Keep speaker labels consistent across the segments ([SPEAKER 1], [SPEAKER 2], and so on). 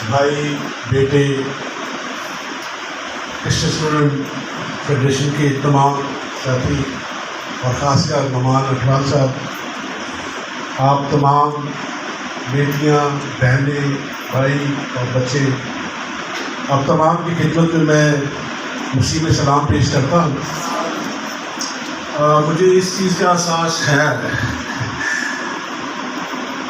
[SPEAKER 1] بھائی بیٹے Christian student federation کے تمام ساتھی اور خاص کر نعمان اٹھوال صاحب، آپ تمام بیٹیاں، بہنیں، بھائی اور بچے، آپ تمام کی خدمت میں مسیح میں سلام پیش کرتا ہوں۔ مجھے اس چیز کا احساس ہے،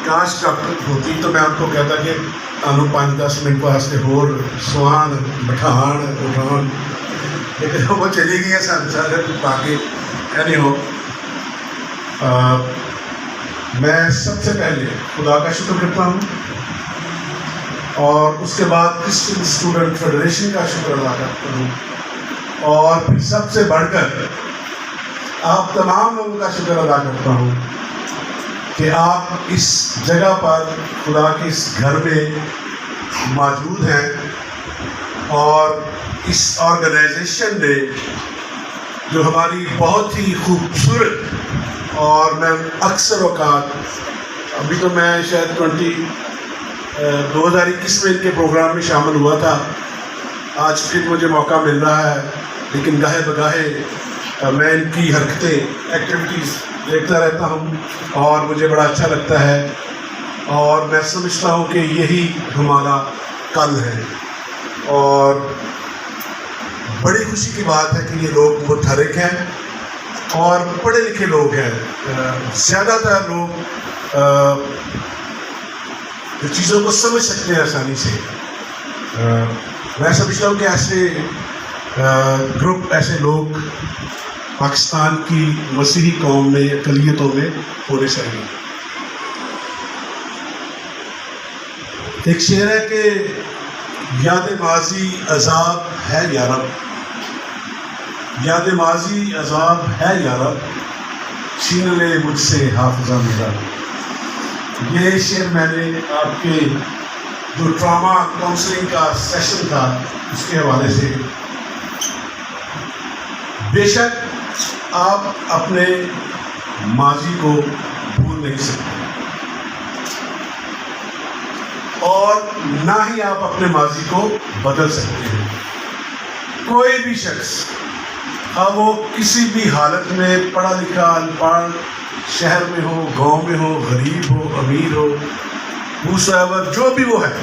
[SPEAKER 1] کاش ڈاکٹر ہوتی تو میں آپ کو کہتا کہ تانوں 5-10 منٹ واسطے ہور سوان بٹھان اٹھان، لیکن وہ چلی گئی ہیں سارے باقی نہیں ہو۔ میں سب سے پہلے خدا کا شکر کرتا ہوں اور اس کے بعد کرسچن اسٹوڈنٹ فیڈریشن کا شکر ادا کرتا ہوں، اور پھر سب سے بڑھ کر آپ تمام لوگوں کا شکر ادا کرتا ہوں کہ آپ اس جگہ پر خدا کے اس گھر میں موجود ہیں، اور اس آرگنائزیشن نے جو ہماری بہت ہی خوبصورت، اور میں اکثر اوقات ابھی تو میں شاید 2021 میں ان کے پروگرام میں شامل ہوا تھا، آج پھر مجھے موقع مل رہا ہے، لیکن گاہے بگاہے میں ان کی حرکتیں ایکٹیویٹیز دیکھتا رہتا ہوں اور مجھے بڑا اچھا لگتا ہے، اور میں سمجھتا ہوں کہ یہی ہمارا کل ہے۔ اور بڑی خوشی کی بات ہے کہ یہ لوگ متحرک ہیں اور پڑھے لکھے لوگ ہیں، زیادہ تر لوگ چیزوں کو سمجھ سکتے ہیں آسانی سے۔ میں سمجھتا ہوں کہ ایسے گروپ، ایسے لوگ پاکستان کی مسیحی قوم میں، اقلیتوں میں ہونے چاہیے۔ ایک شعر ہے کہ یاد ماضی عذاب ہے یا رب، یاد ماضی عذاب ہے یا رب، چھین لے مجھ سے حافظہ میرا۔ یہ شعر میں نے آپ کے جو ٹراما کاؤنسلنگ کا سیشن تھا اس کے حوالے سے، بے شک آپ اپنے ماضی کو بھول نہیں سکتے، اور نہ ہی آپ اپنے ماضی کو بدل سکتے ہیں۔ کوئی بھی شخص، اب وہ کسی بھی حالت میں پڑھا لکھا انپڑھ، شہر میں ہو، گاؤں میں ہو، غریب ہو، امیر ہو، whosoever جو بھی وہ ہے،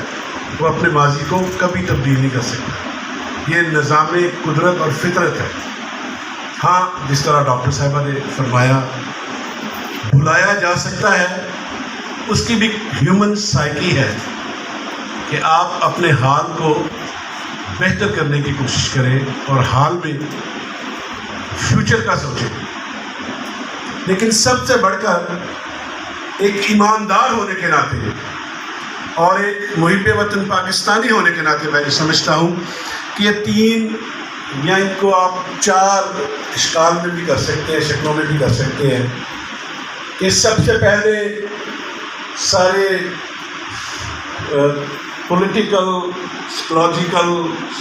[SPEAKER 1] وہ اپنے ماضی کو کبھی تبدیل نہیں کر سکتا۔ یہ نظام قدرت اور فطرت ہے۔ ہاں، جس طرح ڈاکٹر صاحبہ نے فرمایا، بھلایا جا سکتا ہے، اس کی بھی ہیومن سائیکی ہے کہ آپ اپنے حال کو بہتر کرنے کی کوشش کریں اور حال میں فیوچر کا سوچیں۔ لیکن سب سے بڑھ کر ایک ایماندار ہونے کے ناطے اور ایک محب وطن پاکستانی ہونے کے ناطے میں سمجھتا ہوں کہ یہ 3 یا ان کو آپ 4 اشکال میں بھی کر سکتے ہیں، شکلوں میں بھی کر سکتے ہیں، کہ سب سے پہلے سارے پولیٹیکل، سائیکولوجیکل،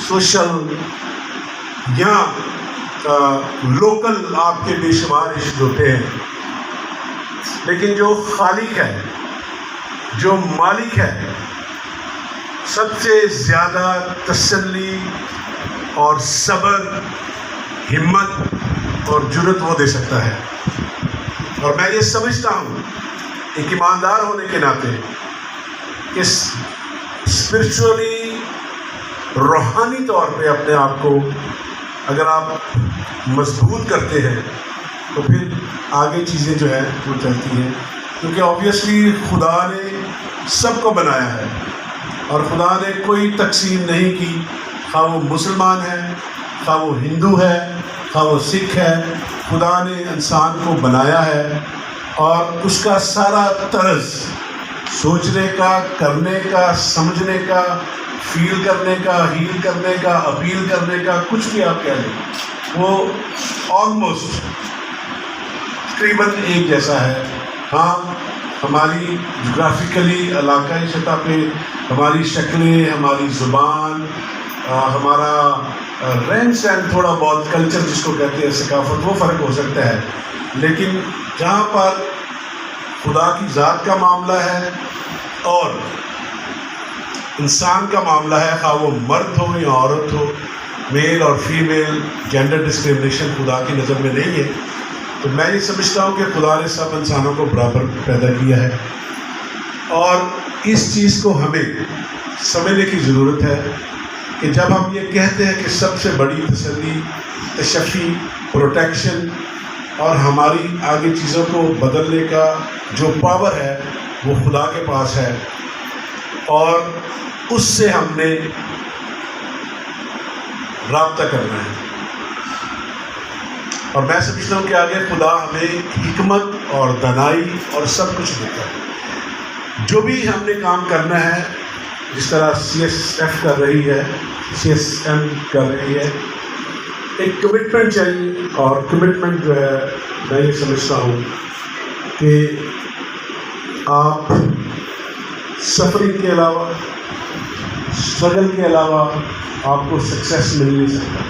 [SPEAKER 1] سوشل یا لوکل آپ کے بے شمار ایشوز ہوتے ہیں، لیکن جو خالق ہے، جو مالک ہے، سب سے زیادہ تسلی اور صبر، ہمت اور جرأت وہ دے سکتا ہے۔ اور میں یہ سمجھتا ہوں ایک ایماندار ہونے کے ناطے کہ اسپرچولی، روحانی طور پہ اپنے آپ کو اگر آپ مضبوط کرتے ہیں تو پھر آگے چیزیں جو ہیں وہ چلتی ہیں، کیونکہ آبویسلی خدا نے سب کو بنایا ہے، اور خدا نے کوئی تقسیم نہیں کی، خواہ وہ مسلمان ہے، خواہ وہ ہندو ہے، خواہ وہ سکھ ہے، خدا نے انسان کو بنایا ہے، اور اس کا سارا طرز سوچنے کا، کرنے کا، سمجھنے کا، فیل کرنے کا، ہیل کرنے کا، اپیل کرنے کا، کچھ بھی آپ کہہ لیں، وہ آلموسٹ تقریباً ایک جیسا ہے۔ ہاں، ہماری جغرافیکلی علاقائی سطح پہ ہماری شکلیں، ہماری زبان، ہمارا رہن سہن، تھوڑا بہت کلچر جس کو کہتے ہیں، ثقافت، وہ فرق ہو سکتا ہے، لیکن جہاں پر خدا کی ذات کا معاملہ ہے اور انسان کا معاملہ ہے، خواہ وہ مرد ہو یا عورت ہو، میل اور فیمیل، جینڈر ڈسکرمنیشن خدا کی نظر میں نہیں ہے. تو میں یہ سمجھتا ہوں کہ خدا نے سب انسانوں کو برابر پیدا کیا ہے، اور اس چیز کو ہمیں سمجھنے کی ضرورت ہے کہ جب ہم یہ کہتے ہیں کہ سب سے بڑی تسلی، تشفی، پروٹیکشن اور ہماری آگے چیزوں کو بدلنے کا جو پاور ہے وہ خدا کے پاس ہے، اور اس سے ہم نے رابطہ کرنا ہے. اور میں سمجھتا ہوں کہ آگے خدا ہمیں حکمت اور دانائی اور سب کچھ دیتا ہے. جو بھی ہم نے کام کرنا ہے، جس طرح CSF کر رہی ہے، CSM کر رہی ہے، ایک کمٹمنٹ چاہیے. اور کمٹمنٹ جو ہے میں یہ سمجھتا ہوں کہ آپ سفرنگ کے علاوہ، اسٹرگل کے علاوہ آپ کو سکسیس مل نہیں سکتا.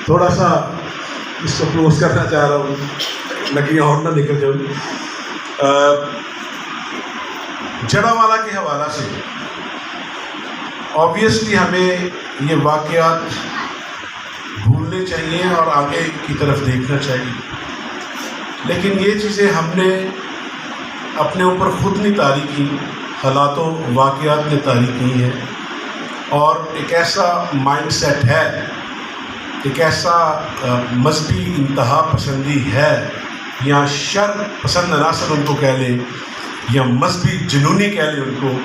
[SPEAKER 1] تھوڑا سا اس کو کلوز کرنا چاہ رہا ہوں، میں کہیں اور نہ نکل جاؤں. جڑا والا کے حوالہ سے آبویسلی ہمیں یہ واقعات بھولنے چاہیے اور آگے کی طرف دیکھنا چاہیے، لیکن یہ چیزیں ہم نے اپنے اوپر خود نہیں طاری کی، حالات و واقعات نے طاری کی ہیں. اور ایک ایسا مائنڈ سیٹ ہے، ایک ایسا مذہبی انتہا پسندی ہے، یا شر پسند عناصر ان کو کہہ لیں، یا مذہبی جنونی کہہ لیں ان کو،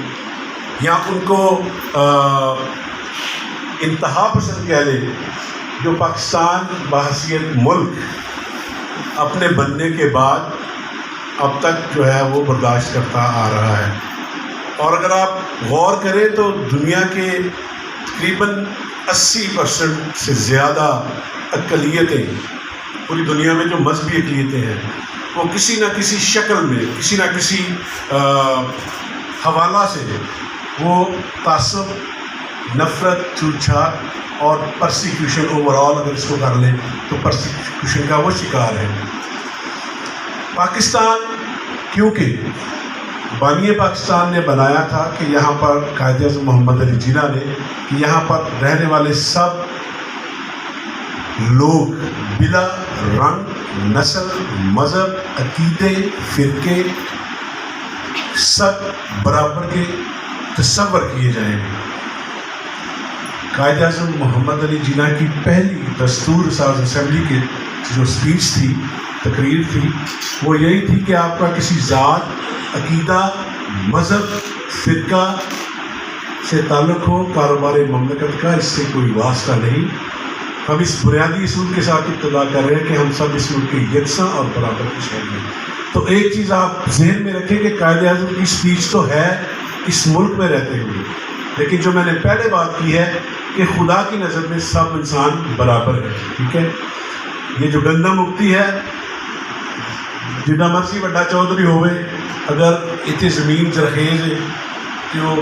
[SPEAKER 1] یا ان کو انتہا پسند کہہ لیں، جو پاکستان بحیثیت ملک اپنے بننے کے بعد اب تک جو ہے وہ برداشت کرتا آ رہا ہے. اور اگر آپ غور کریں تو دنیا کے تقریباً 80% سے زیادہ اقلیتیں، پوری دنیا میں جو مذہبی اقلیتیں ہیں، وہ کسی نہ کسی شکل میں، کسی نہ کسی حوالہ سے وہ تعصب، نفرت، چھوت چھات اور پرسیکیوشن اوور آل اگر اس کو کر لیں تو پرسیکیوشن کا وہ شکار ہے. پاکستان کیونکہ بانی پاکستان نے بنایا تھا کہ یہاں پر قائد اعظم محمد علی جناح نے کہ یہاں پر رہنے والے سب لوگ بلا رنگ، نسل، مذہب، عقیدے، فرقے سب برابر کے تصور کیے جائیں گے. قائد اعظم محمد علی جناح کی پہلی دستور ساز اسمبلی کی جو اسپیچ تھی، تقریر تھی، وہ یہی تھی کہ آپ کا کسی ذات، عقیدہ، مذہب، فرقہ سے تعلق ہو، کاروبار مملکت کا اس سے کوئی واسطہ نہیں. ہم اس بنیادی اصول کے ساتھ ابتدا کر رہے ہیں کہ ہم سب اس ملک کے یکساں اور برابر کے شہری ہیں. تو ایک چیز آپ ذہن میں رکھیں کہ قائد اعظم کی اسپیچ تو ہے اس ملک میں رہتے ہوئے، لیکن جو میں نے پہلے بات کی ہے کہ خدا کی نظر میں سب انسان برابر ہے. ٹھیک ہے، یہ جو گندم مکتی ہے، جنا مرضی بڑا چودھری ہوئے، اگر اتنی زمین زرخیز ہے کہ وہ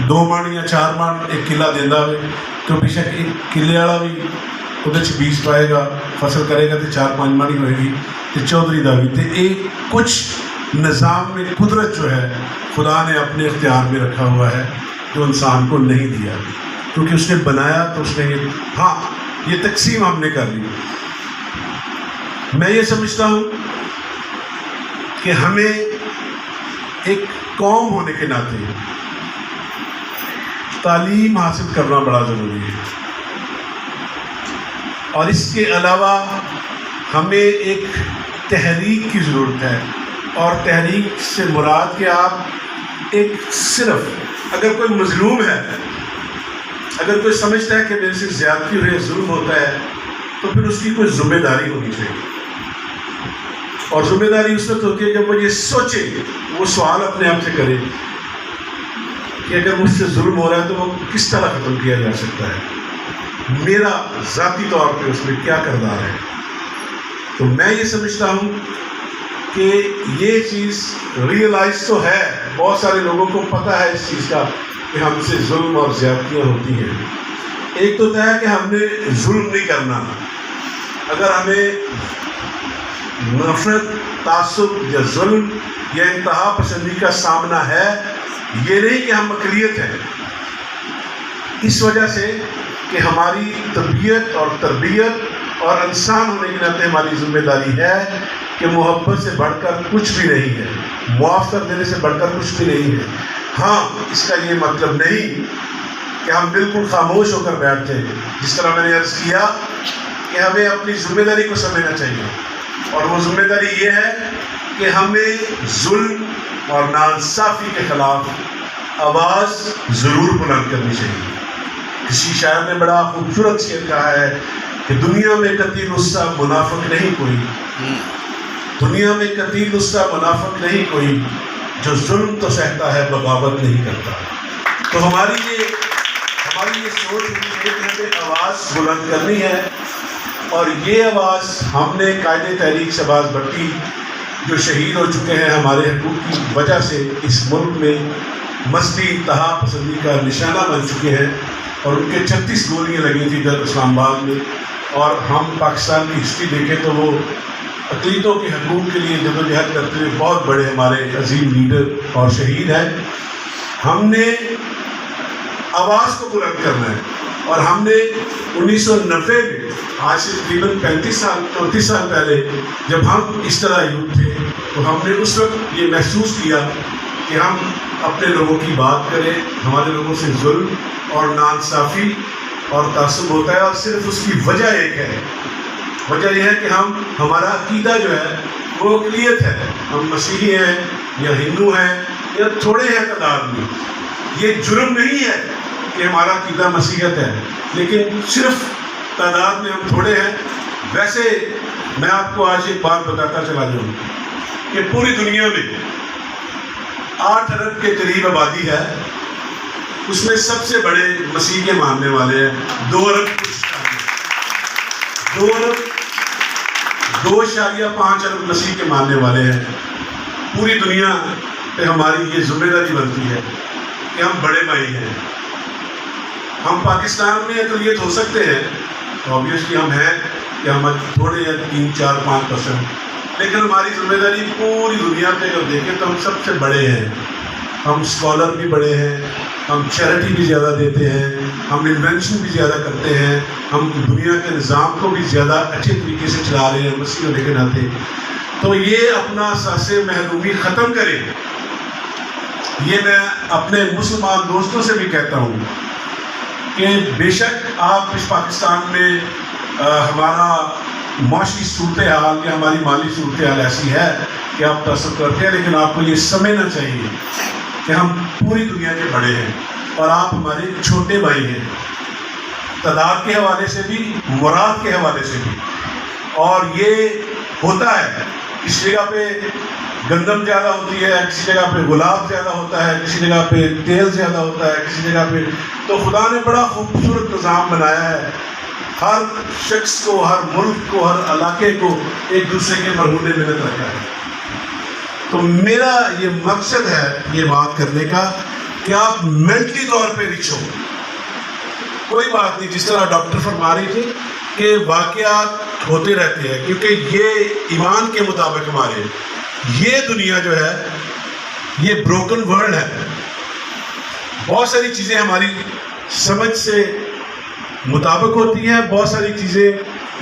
[SPEAKER 1] 2 من یا 4 من ایک کلا دینا ہوئے تو بے شک ایک کلے والا بھی وہ بیج پائے گا، فصل کرے گا تو 4-5 من ہی ہوئے گی. تو چودھری دا بھی تو ایک کچھ نظام میں قدرت جو ہے خدا نے اپنے اختیار میں رکھا ہوا ہے جو انسان کو نہیں دیا، کیونکہ اس نے بنایا تو اس نے یہ تقسیم ہم نے کر لی. میں یہ سمجھتا ہوں کہ ہمیں ایک قوم ہونے کے ناطے تعلیم حاصل کرنا بڑا ضروری ہے، اور اس کے علاوہ ہمیں ایک تحریک کی ضرورت ہے. اور تحریک سے مراد کہ آپ ایک صرف اگر کوئی مظلوم ہے، اگر کوئی سمجھتا ہے کہ میرے سے زیادتی ہوئی، ظلم ہوتا ہے، تو پھر اس کی کوئی ذمہ داری ہونی چاہیے. اور ذمہ داری اس وقت ہوتی ہے جب وہ یہ سوچے، وہ سوال اپنے آپ سے کرے کہ اگر مجھ سے ظلم ہو رہا ہے تو وہ کس طرح ختم کیا جا سکتا ہے، میرا ذاتی طور پہ اس میں کیا کردار ہے. تو میں یہ سمجھتا ہوں کہ یہ چیز ریئلائز تو ہے، بہت سارے لوگوں کو پتہ ہے اس چیز کا کہ ہم سے ظلم اور زیادتیاں ہوتی ہیں. ایک تو طے ہے کہ ہم نے ظلم نہیں کرنا. اگر ہمیں نفرت تعصب یا ظلم یا انتہا پسندی کا سامنا ہے، یہ نہیں کہ ہم اقلیت ہیں، اس وجہ سے کہ ہماری طبیعت اور تربیت اور انسان ہونے کے ناطے ہماری ذمہ داری ہے کہ محبت سے بڑھ کر کچھ بھی نہیں ہے، معاف کر دینے سے بڑھ کر کچھ بھی نہیں ہے۔ ہاں، اس کا یہ مطلب نہیں کہ ہم بالکل خاموش ہو کر بیٹھتے ہیں، جس طرح میں نے عرض کیا کہ ہمیں اپنی ذمہ داری کو سمجھنا چاہیے، اور وہ ذمہ داری یہ ہے کہ ہمیں ظلم اور ناانصافی کے خلاف آواز ضرور بلند کرنی چاہیے۔ کسی شاعر نے بڑا خوبصورت شعر کہا ہے کہ دنیا میں قتیل غصہ منافق نہیں کوئی، دنیا میں قتیل غصہ منافق نہیں کوئی، جو ظلم تو سہتا ہے بغاوت نہیں کرتا۔ تو ہماری یہ سوچ ہے کہ ہمیں آواز بلند کرنی ہے، اور یہ آواز ہم نے قائد تحریک شہباز بھٹی جو شہید ہو چکے ہیں ہمارے حقوق کی وجہ سے اس ملک میں مذہبی انتہا پسندی کا نشانہ بن چکے ہیں، اور ان کے 36 گولیاں لگی تھیں ادھر اسلام آباد میں، اور ہم پاکستان کی ہسٹری دیکھیں تو وہ اقلیتوں کے حقوق کے لیے جدوجہد کرتے ہوئے بہت بڑے ہمارے عظیم لیڈر اور شہید ہیں۔ ہم نے آواز کو بلند کرنا ہے، اور ہم نے 1990 میں، آج سے تقریباً 34 سال پہلے جب ہم اس طرح یوتھ تھے، تو ہم نے اس وقت یہ محسوس کیا کہ ہم اپنے لوگوں کی بات کریں، ہمارے لوگوں سے ظلم اور ناانصافی اور تعصب ہوتا ہے، اور صرف اس کی وجہ ایک ہے، وجہ یہ ہے کہ ہمارا عقیدہ جو ہے وہ اقلیت ہے، ہم مسیحی ہیں یا ہندو ہیں یا تھوڑے ہیں تعداد میں۔ یہ جرم نہیں ہے کہ ہمارا عقیدہ مسیحیت ہے، لیکن صرف تعداد میں ہم تھوڑے ہیں۔ ویسے میں آپ کو آج ایک بات بتاتا چلا جاؤں کہ پوری دنیا میں 8 ارب کے قریب آبادی ہے، اس میں سب سے بڑے مسیح کے ماننے والے ہیں 2 ارب 2.5 ارب مسیح کے ماننے والے ہیں۔ پوری دنیا پہ ہماری یہ ذمہ داری بنتی ہے کہ ہم بڑے بھائی ہیں۔ ہم پاکستان میں اقلیت ہو سکتے ہیں، آبویسلی ہم ہیں کہ ہم تھوڑے ہیں 3-4-5%، لیکن ہماری ذمہ داری پوری دنیا پہ اگر دیکھیں تو ہم سب سے بڑے ہیں۔ ہم اسکالر بھی بڑے ہیں، ہم چیریٹی بھی زیادہ دیتے ہیں، ہم انوینشن بھی زیادہ کرتے ہیں، ہم دنیا کے نظام کو بھی زیادہ اچھے طریقے سے چلا رہے ہیں مسیح ہونے کے ناطے۔ تو یہ اپنا احساس محرومی ختم کریں۔ یہ میں اپنے مسلمان دوستوں سے بھی کہتا ہوں کہ بے شک آپ اس پاکستان میں ہمارا معاشی صورتحال یا ہماری مالی صورتحال ایسی ہے کہ آپ تعصب کرتے ہیں، لیکن آپ کو یہ سمجھنا چاہیے کہ ہم پوری دنیا کے بڑے ہیں اور آپ ہمارے چھوٹے بھائی ہیں، تعداد کے حوالے سے بھی، مراد کے حوالے سے بھی۔ اور یہ ہوتا ہے، کسی جگہ پہ گندم زیادہ ہوتی ہے، کسی جگہ پہ گلاب زیادہ ہوتا ہے، کسی جگہ پہ تیل زیادہ ہوتا ہے، کسی جگہ پہ، تو خدا نے بڑا خوبصورت نظام بنایا ہے، ہر شخص کو، ہر ملک کو، ہر علاقے کو ایک دوسرے کے مرہون ملت رکھا ہے۔ تو میرا یہ مقصد ہے یہ بات کرنے کا کہ آپ مینٹلی طور پہ رچ ہو، کوئی بات نہیں، جس طرح ڈاکٹر فرما رہی تھی کہ واقعات ہوتے رہتے ہیں، کیونکہ یہ ایمان کے مطابق ہمارے یہ دنیا جو ہے یہ بروکن ورلڈ ہے، بہت ساری چیزیں ہماری سمجھ سے مطابق ہوتی ہیں، بہت ساری چیزیں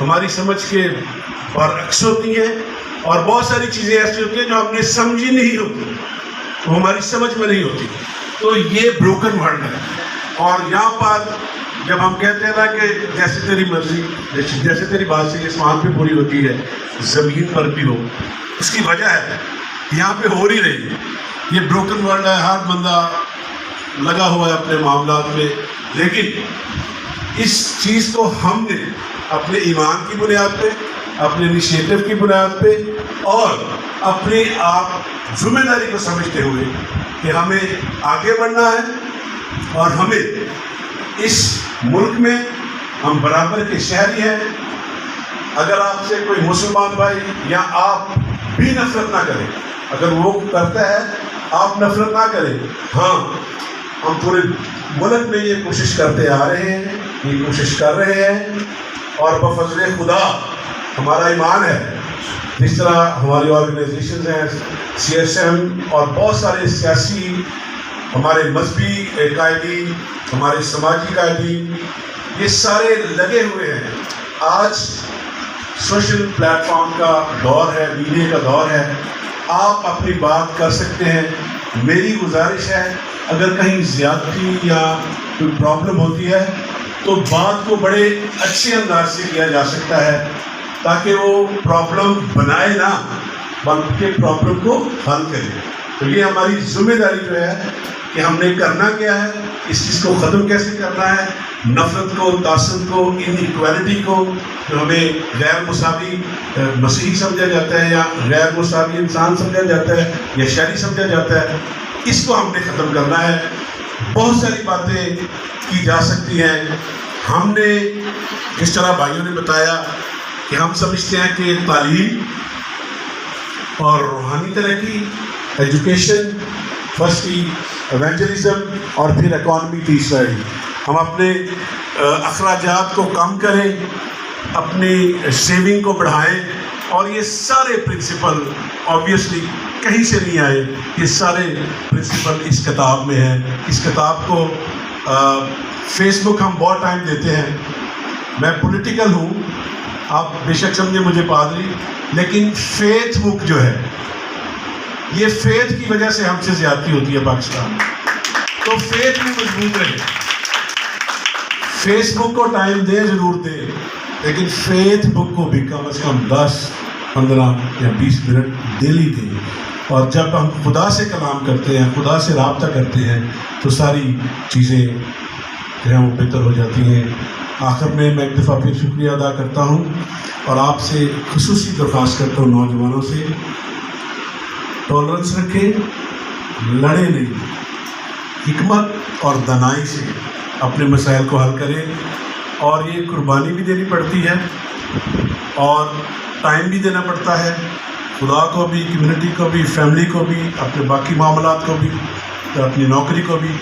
[SPEAKER 1] ہماری سمجھ کے برعکس ہوتی ہیں، اور بہت ساری چیزیں ایسی ہوتی ہیں جو ہم نے سمجھی نہیں ہوتی، وہ ہماری سمجھ میں نہیں ہوتی۔ تو یہ بروکن ورلڈ ہے، اور یہاں پر جب ہم کہتے ہیں نا کہ جیسے تیری مرضی، جیسے تیری بات سے آسمان پہ پوری ہوتی ہے زمین پر بھی ہو، اس کی وجہ ہے یہاں پہ ہو نہیں رہی، یہ بروکن ورلڈ ہے، ہر بندہ لگا ہوا ہے اپنے معاملات میں، لیکن اس چیز کو ہم نے اپنے ایمان کی بنیاد پہ، اپنے انیشیٹو کی بنیاد پہ، اور اپنی آپ ذمہ داری کو سمجھتے ہوئے کہ ہمیں آگے بڑھنا ہے، اور ہمیں اس ملک میں ہم برابر کے شہری ہیں۔ اگر آپ سے کوئی مسلمان بھائی یا آپ بھی نفرت نہ کریں، اگر وہ کرتا ہے آپ نفرت نہ کریں۔ ہاں، ہم پورے ملک میں یہ کوشش کرتے آ رہے ہیں، یہ کوشش کر رہے ہیں، اور بفضل خدا ہمارا ایمان ہے جس طرح ہماری آرگنائزیشنز ہیں CSM اور بہت سارے سیاسی ہمارے مذہبی قائدین ہمارے سماجی قائدین یہ سارے لگے ہوئے ہیں. آج سوشل پلیٹ فارم کا دور ہے, میڈیا کا دور ہے, آپ اپنی بات کر سکتے ہیں. میری گزارش ہے اگر کہیں زیادتی یا کوئی پرابلم ہوتی ہے تو بات کو بڑے اچھے انداز سے کیا جا سکتا ہے تاکہ وہ پرابلم بنائے نہ بلکہ پرابلم کو حل کرے. تو یہ ہماری ذمہ داری جو ہے کہ ہم نے کرنا کیا ہے, اس چیز کو ختم کیسے کرنا ہے, نفرت کو, تعصب کو, انیکوالٹی کو, جو ہمیں غیر مساوی مسیحی سمجھا جاتا ہے یا غیر مساوی انسان سمجھا جاتا ہے یا شہری سمجھا جاتا ہے, اس کو ہم نے ختم کرنا ہے. بہت ساری باتیں کی جا سکتی ہیں. ہم نے جس طرح بھائیوں نے بتایا کہ ہم سمجھتے ہیں کہ تعلیم اور روحانی ترقی, ایجوکیشن فرسٹلی, ایونجلزم اور پھر اکانومی تیسرا ہے. ہم اپنے اخراجات کو کم کریں, اپنی سیونگ کو بڑھائیں, اور یہ سارے پرنسپل آبویسلی کہیں سے نہیں آئے, یہ سارے پرنسپل اس کتاب میں ہیں. اس کتاب کو فیس بک ہم بہت ٹائم دیتے ہیں. میں پولیٹیکل ہوں, آپ بے شک سمجھے مجھے پادری, لیکن فیتھ بک جو ہے یہ فیتھ کی وجہ سے ہم سے زیادتی ہوتی ہے پاکستان میں. تو فیتھ بھی مضبوط رہے. فیس بک کو ٹائم دیں, ضرور دیں, لیکن فیتھ بک کو بھی کم از کم 10, 15 یا 20 منٹ ڈیلی دیں. اور جب ہم خدا سے کلام کرتے ہیں, خدا سے رابطہ کرتے ہیں, تو ساری چیزیں جو ہیں وہ بہتر ہو جاتی ہیں. آخر میں ایک دفعہ پھر شکریہ ادا کرتا ہوں اور آپ سے خصوصی درخواست کرتا ہوں, نوجوانوں سے ٹالرنس رکھیں, لڑیں نہیں, حکمت اور دانائی سے اپنے مسائل کو حل کریں. اور یہ قربانی بھی دینی پڑتی ہے اور ٹائم بھی دینا پڑتا ہے, خدا کو بھی, کمیونٹی کو بھی, فیملی کو بھی, اپنے باقی معاملات کو بھی, اپنی نوکری کو بھی.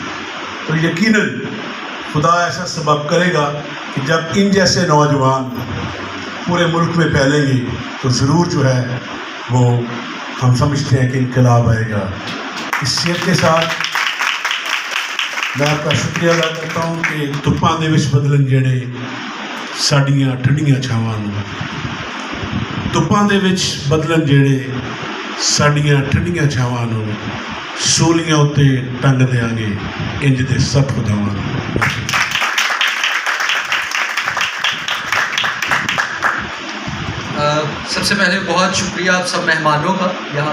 [SPEAKER 1] تو یقیناً خدا ایسا سبب کرے گا کہ جب ان جیسے نوجوان پورے ملک میں پھیلیں گے تو ضرور جو ہے وہ ہم سمجھتے ہیں کہ انقلاب آئے گا. اس شعر کے ساتھ میں آپ کا شکریہ ادا کرتا ہوں کہ ਧੁੱਪਾਂ ਦੇ ਵਿੱਚ ਬਦਲਣ ਜਿਹੜੇ ਸਾਡੀਆਂ ਠੰਡੀਆਂ ਛਾਵਾਂ ਨੂੰ, ਧੁੱਪਾਂ ਦੇ ਵਿੱਚ ਬਦਲਣ ਜਿਹੜੇ ਸਾਡੀਆਂ ਠੰਡੀਆਂ ਛਾਵਾਂ ਨੂੰ, ਸੂਲੀਆਂ ਉੱਤੇ ਟੰਗ ਦਿਆਂਗੇ ਇੰਜ ਦੇ ਸਭ ਖੁਦਾਵਾਂ ਨੂੰ.
[SPEAKER 2] سب سے پہلے بہت شکریہ آپ سب مہمانوں کا. یہاں